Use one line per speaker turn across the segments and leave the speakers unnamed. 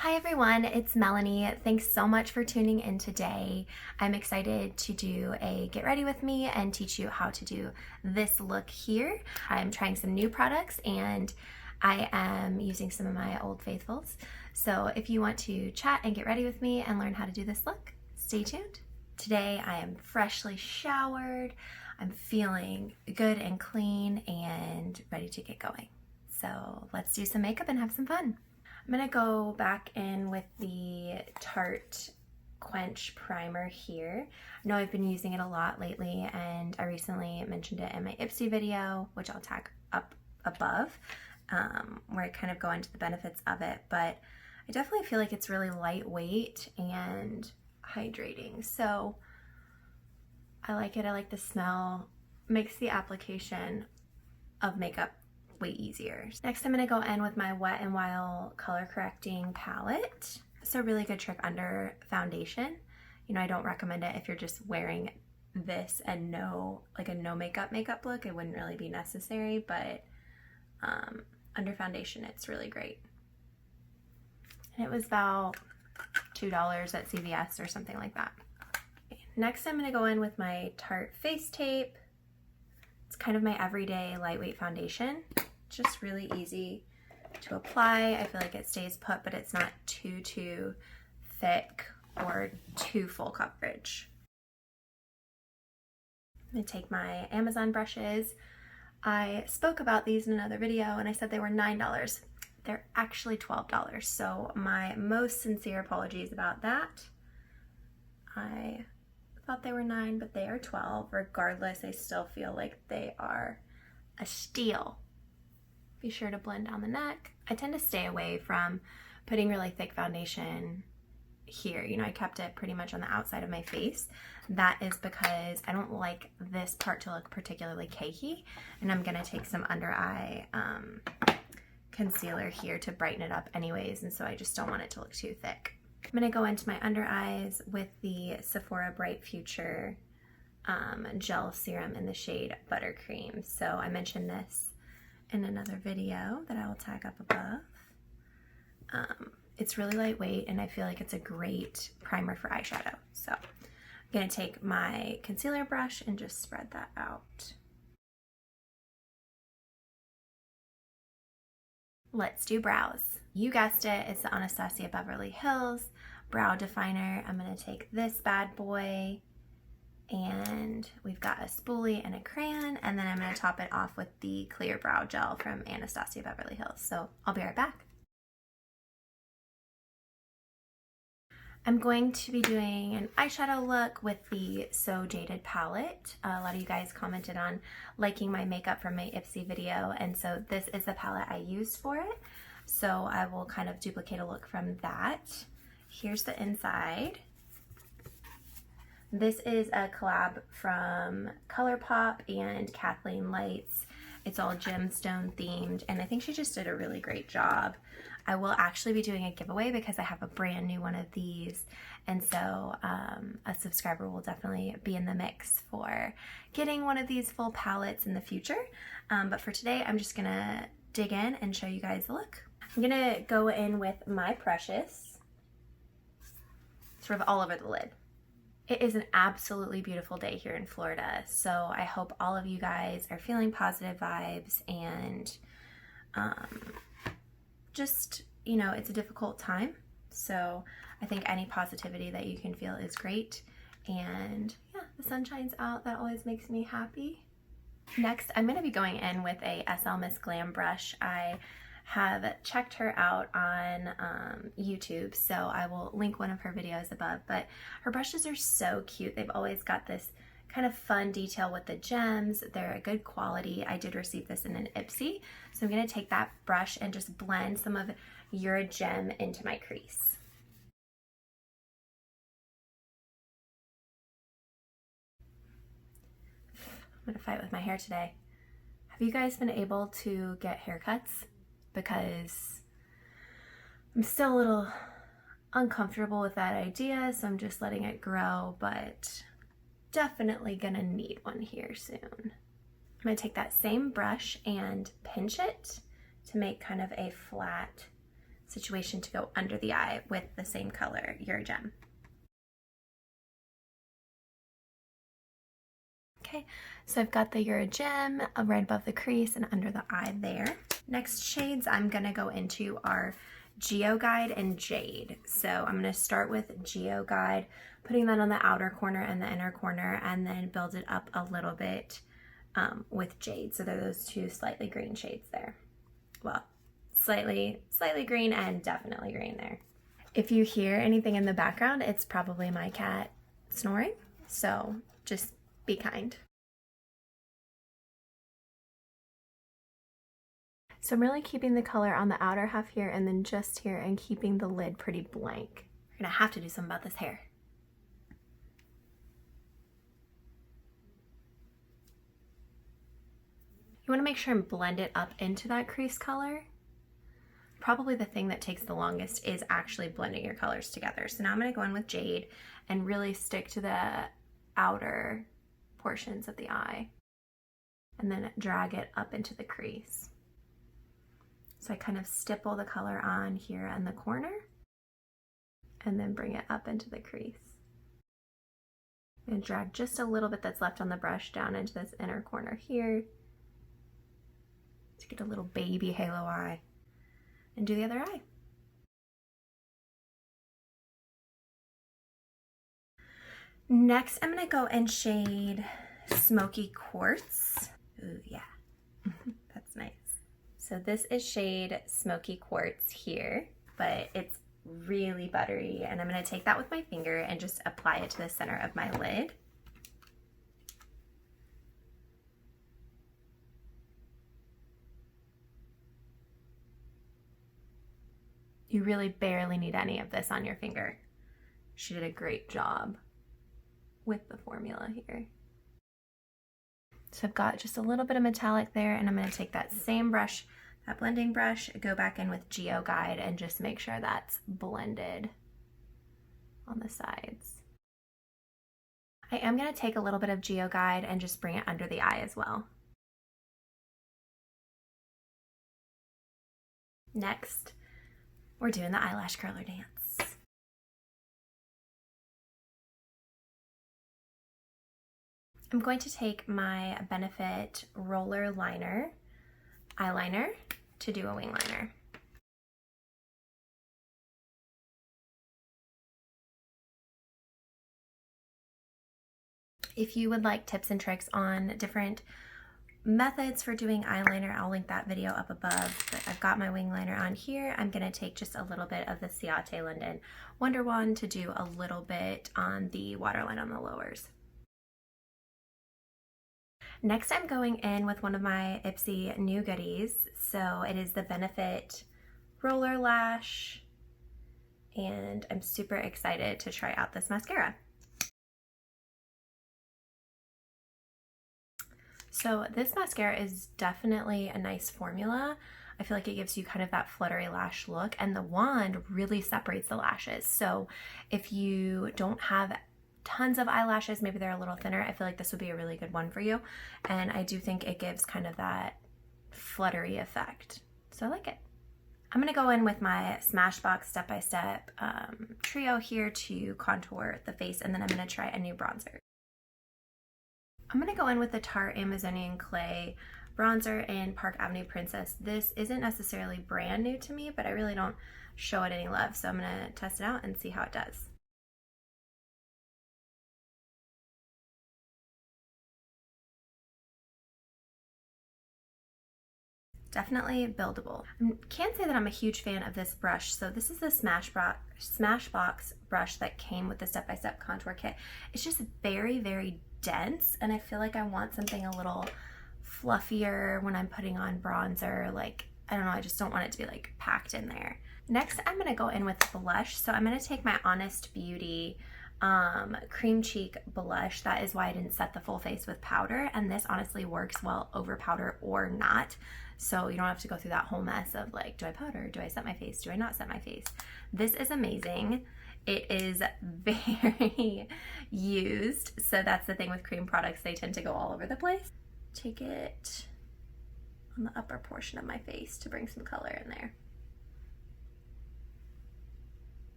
Hi everyone, it's Melanie. Thanks so much for tuning in today. I'm excited to do a get ready with me and teach you how to do this look here. I'm trying some new products and I am using some of my old faithfuls. So if you want to chat and get ready with me and learn how to do this look, stay tuned. Today I am freshly showered. I'm feeling good and clean and ready to get going. So let's do some makeup and have some fun. I'm gonna go back in with the Tarte Quench Primer here. I know I've been using it a lot lately and I recently mentioned it in my IPSY video, which I'll tag up above, where I kind of go into the benefits of it, but I definitely feel like it's really lightweight and hydrating. So I like it, I like the smell, makes the application of makeup way easier. Next, I'm gonna go in with my Wet n Wild color correcting palette. It's a really good trick under foundation. You know, I don't recommend it if you're just wearing this and no makeup look. It wouldn't really be necessary, but under foundation, it's really great. And it was about $2 at CVS or something like that. Okay. Next, I'm gonna go in with my Tarte Face Tape. It's kind of my everyday lightweight foundation. Just really easy to apply. I feel like it stays put, but it's not too thick or too full coverage. I'm gonna take my Amazon brushes. I spoke about these in another video and I said they were $9. They're actually $12, so my most sincere apologies about that. I thought they were $9, but they are $12. Regardless, I still feel like they are a steal. Be sure to blend down the neck. I tend to stay away from putting really thick foundation here. You know, I kept it pretty much on the outside of my face. That is because I don't like this part to look particularly cakey, and I'm gonna take some under eye concealer here to brighten it up anyways, and so I just don't want it to look too thick. I'm gonna go into my under eyes with the Sephora Bright Future gel serum in the shade Buttercream. So I mentioned this in another video that I will tag up above. It's really lightweight and I feel like it's a great primer for eyeshadow. So I'm gonna take my concealer brush and just spread that out. Let's do brows. You guessed it, it's the Anastasia Beverly Hills Brow Definer. I'm gonna take this bad boy, and we've got a spoolie and a crayon, and then I'm going to top it off with the clear brow gel from Anastasia Beverly Hills. So I'll be right back. I'm going to be doing an eyeshadow look with the So Jaded palette. A lot of you guys commented on liking my makeup from my IPSY video, and so this is the palette I used for it. So I will kind of duplicate a look from that. Here's the inside. This is a collab from ColourPop and Kathleen Lights. It's all gemstone themed, and I think she just did a really great job. I will actually be doing a giveaway because I have a brand new one of these, and so a subscriber will definitely be in the mix for getting one of these full palettes in the future. But for today, I'm just gonna dig in and show you guys the look. I'm gonna go in with my Precious, sort of all over the lid. It is an absolutely beautiful day here in Florida, so I hope all of you guys are feeling positive vibes and just, you know, it's a difficult time, so I think any positivity that you can feel is great. And yeah, the sun shines out. That always makes me happy. Next, I'm going to be going in with a SL Miss Glam brush. I have checked her out on YouTube, so I will link one of her videos above, but her brushes are so cute. They've always got this kind of fun detail with the gems. They're a good quality. I did receive this in an IPSY, so I'm going to take that brush and just blend some of your gem into my crease. I'm going to fight with my hair today. Have you guys been able to get haircuts? Because I'm still a little uncomfortable with that idea, so I'm just letting it grow, but definitely gonna need one here soon. I'm gonna take that same brush and pinch it to make kind of a flat situation to go under the eye with the same color, your gem. Okay, so I've got the Eurogem right above the crease and under the eye there. Next shades I'm gonna go into are Geoguide and Jade. So I'm gonna start with Geoguide, putting that on the outer corner and the inner corner, and then build it up a little bit with Jade. So there are those two slightly green shades there. Well, slightly green and definitely green there. If you hear anything in the background, it's probably my cat snoring, so just be kind. So I'm really keeping the color on the outer half here and then just here, and keeping the lid pretty blank. We're gonna have to do something about this hair. You wanna make sure and blend it up into that crease color. Probably the thing that takes the longest is actually blending your colors together. So now I'm gonna go in with Jade and really stick to the outer portions of the eye and then drag it up into the crease. So I kind of stipple the color on here in the corner and then bring it up into the crease. And drag just a little bit that's left on the brush down into this inner corner here to get a little baby halo eye. And do the other eye. Next, I'm gonna go and shade Smoky Quartz. Ooh, yeah, that's nice. So this is shade Smoky Quartz here, but it's really buttery, and I'm gonna take that with my finger and just apply it to the center of my lid. You really barely need any of this on your finger. She did a great job with the formula here. So I've got just a little bit of metallic there, and I'm gonna take that same brush, that blending brush, go back in with Geoguide and just make sure that's blended on the sides. I am gonna take a little bit of Geoguide and just bring it under the eye as well. Next, we're doing the eyelash curler dance. I'm going to take my Benefit Roller Liner eyeliner to do a wing liner. If you would like tips and tricks on different methods for doing eyeliner, I'll link that video up above, but I've got my wing liner on here. I'm gonna take just a little bit of the Ciate Linden Wonder Wand to do a little bit on the waterline on the lowers. Next, I'm going in with one of my IPSY new goodies. So it is the Benefit Roller Lash, and I'm super excited to try out this mascara. So this mascara is definitely a nice formula. I feel like it gives you kind of that fluttery lash look, and the wand really separates the lashes. So if you don't have tons of eyelashes, maybe they're a little thinner, I feel like this would be a really good one for you. And I do think it gives kind of that fluttery effect. So I like it. I'm gonna go in with my Smashbox Step by Step trio here to contour the face, and then I'm gonna try a new bronzer. I'm gonna go in with the Tarte Amazonian Clay bronzer in Park Avenue Princess. This isn't necessarily brand new to me, but I really don't show it any love, so I'm gonna test it out and see how it does. Definitely buildable. I can't say that I'm a huge fan of this brush. So this is the Smashbox brush that came with the step-by-step contour kit. It's just very, very dense, and I feel like I want something a little fluffier when I'm putting on bronzer. Like, I don't know, I just don't want it to be like packed in there. Next, I'm gonna go in with blush. So I'm gonna take my Honest Beauty cream cheek blush. That is why I didn't set the full face with powder, and this honestly works well over powder or not. So you don't have to go through that whole mess of like, do I powder? Do I set my face? Do I not set my face? This is amazing. It is very used. So that's the thing with cream products. They tend to go all over the place. Take it on the upper portion of my face to bring some color in there.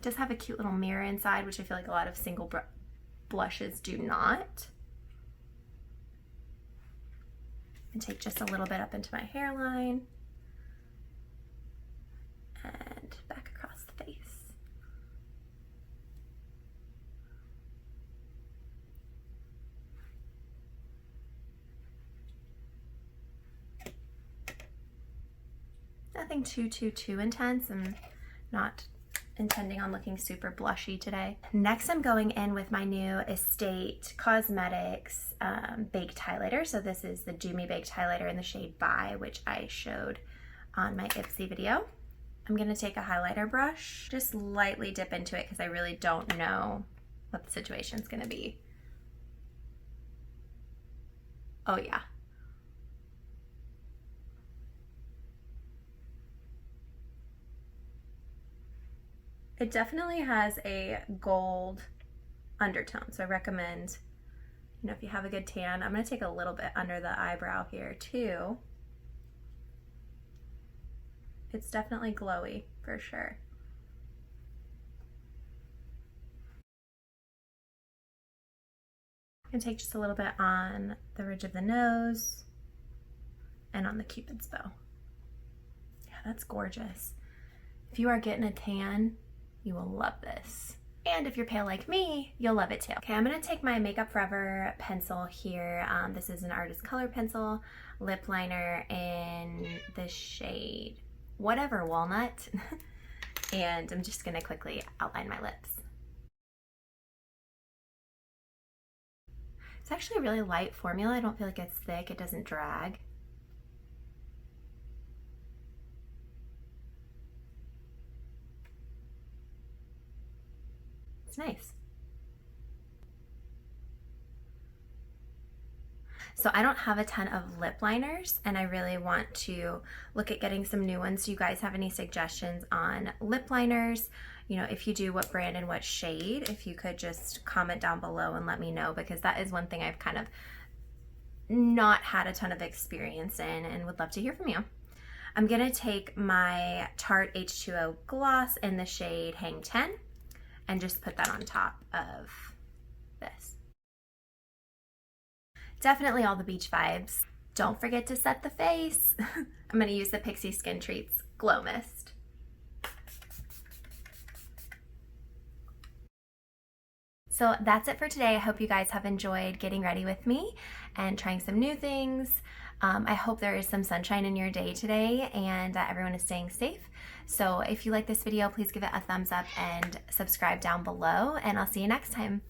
does have a cute little mirror inside, which I feel like a lot of single blushes do not. And take just a little bit up into my hairline and back across the face. Nothing too intense. I'm not intending on looking super blushy today. Next, I'm going in with my new Estate Cosmetics baked highlighter. So this is the Do Me baked highlighter in the shade By, which I showed on my IPSY video. I'm gonna take a highlighter brush, just lightly dip into it because I really don't know what the situation's gonna be. Oh yeah. It definitely has a gold undertone, so I recommend, you know, if you have a good tan, I'm gonna take a little bit under the eyebrow here too. It's definitely glowy for sure. I'm gonna take just a little bit on the ridge of the nose and on the Cupid's bow. Yeah, that's gorgeous. If you are getting a tan, you will love this. And if you're pale like me, you'll love it too. Okay, I'm gonna take my Makeup Forever pencil here. This is an artist color pencil, lip liner in the shade whatever, walnut. And I'm just gonna quickly outline my lips. It's actually a really light formula. I don't feel like it's thick, it doesn't drag. It's nice. So I don't have a ton of lip liners and I really want to look at getting some new ones. Do you guys have any suggestions on lip liners? You know, if you do, what brand and what shade? If you could just comment down below and let me know, because that is one thing I've kind of not had a ton of experience in and would love to hear from you. I'm gonna take my Tarte H2O gloss in the shade Hang 10 and just put that on top of this. Definitely all the beach vibes. Don't forget to set the face. I'm gonna use the Pixie Skin Treats Glow Mist. So that's it for today. I hope you guys have enjoyed getting ready with me and trying some new things. I hope there is some sunshine in your day today and that everyone is staying safe. So if you like this video, please give it a thumbs up and subscribe down below, and I'll see you next time.